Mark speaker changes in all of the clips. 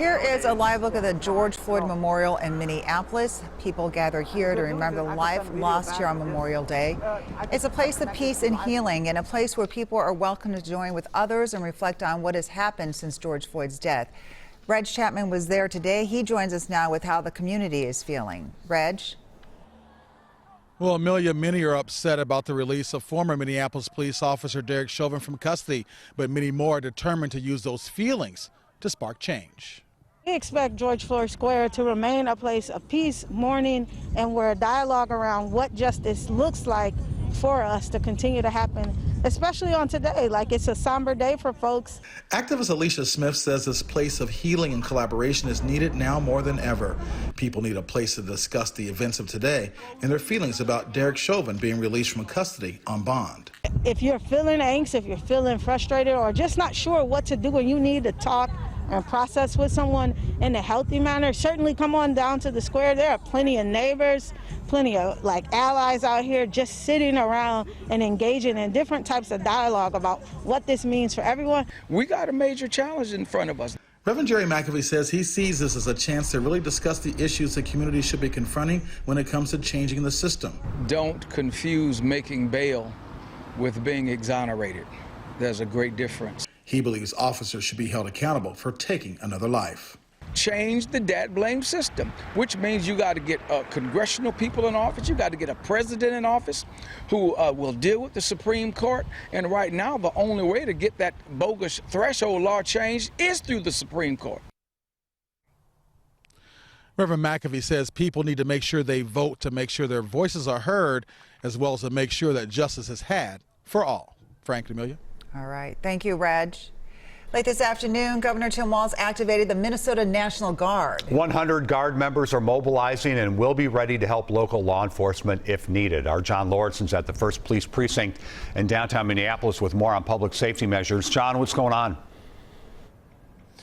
Speaker 1: Here is a live look at the George Floyd Memorial in Minneapolis. People gather here to remember the life lost here on Memorial Day. It's a place of peace and healing, and a place where people are welcome to join with others and reflect on what has happened since George Floyd's death. Reg Chapman was there today. He joins us now with how the community is feeling. Reg?
Speaker 2: Well, Amelia, many are upset about the release of former Minneapolis police officer Derek Chauvin from custody, but many more are determined to use those feelings to spark change.
Speaker 3: We expect George Floyd Square to remain a place of peace, mourning, and where dialogue around what justice looks like for us to continue to happen, especially on today. Like, it's a somber day for folks.
Speaker 2: Activist Alicia Smith says this place of healing and collaboration is needed now more than ever. People need a place to discuss the events of today and their feelings about Derek Chauvin being released from custody on bond.
Speaker 3: If you're feeling angst, if you're feeling frustrated, or just not sure what to do and you need to talk and process with someone in a healthy manner, certainly come on down to the square. There are plenty of neighbors, plenty of allies out here just sitting around and engaging in different types of dialogue about what this means for everyone.
Speaker 4: We got a major challenge in front of us.
Speaker 2: Reverend Jerry McAfee says he sees this as a chance to really discuss the issues the community should be confronting when it comes to changing the system.
Speaker 4: Don't confuse making bail with being exonerated. There's a great difference.
Speaker 2: He believes officers should be held accountable for taking another life.
Speaker 4: Change the debt blame system, which means you got to get congressional people in office. You got to get a president in office who will deal with the Supreme Court. And right now, the only way to get that bogus threshold law changed is through the Supreme Court.
Speaker 2: Reverend McAfee says people need to make sure they vote to make sure their voices are heard, as well as to make sure that justice is had for all. Frank, Amelia.
Speaker 1: All right. Thank you, Reg. Late this afternoon, Governor Tim Walz activated the Minnesota National Guard.
Speaker 5: 100 Guard members are mobilizing and will be ready to help local law enforcement if needed. Our John Laurison's at the 1st Police Precinct in downtown Minneapolis with more on public safety measures. John, what's going on?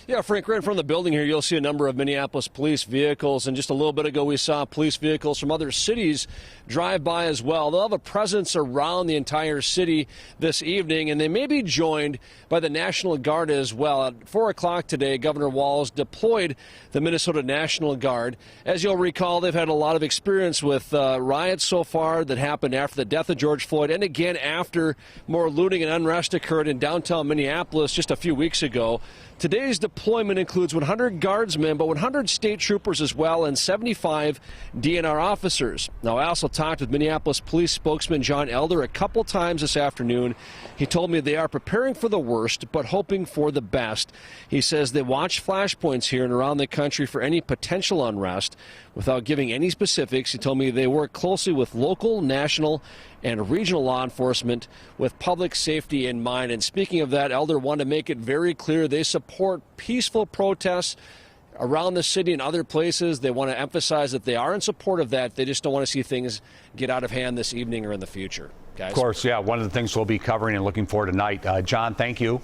Speaker 6: Yeah, Frank, right in front of the building here, you'll see a number of Minneapolis police vehicles. And just a little bit ago, we saw police vehicles from other cities drive by as well. They'll have a presence around the entire city this evening, and they may be joined by the National Guard as well. At 4 o'clock today, Governor Walz deployed the Minnesota National Guard. As you'll recall, they've had a lot of experience with riots so far that happened after the death of George Floyd, and again after more looting and unrest occurred in downtown Minneapolis just a few weeks ago. Today's deployment includes 100 guardsmen, but 100 state troopers as well, and 75 DNR officers. Now, I also talked with Minneapolis police spokesman John Elder a couple times this afternoon. He told me they are preparing for the worst, but hoping for the best. He says they watch flashpoints here and around the country for any potential unrest. Without giving any specifics, he told me they work closely with local, national, and regional law enforcement with public safety in mind. And speaking of that, Elder wanted to make it very clear they support peaceful protests around the city and other places. They want to emphasize that they are in support of that. They just don't want to see things get out of hand this evening or in the future. Guys.
Speaker 5: Of course, yeah, one of the things we'll be covering and looking for tonight. John, thank you.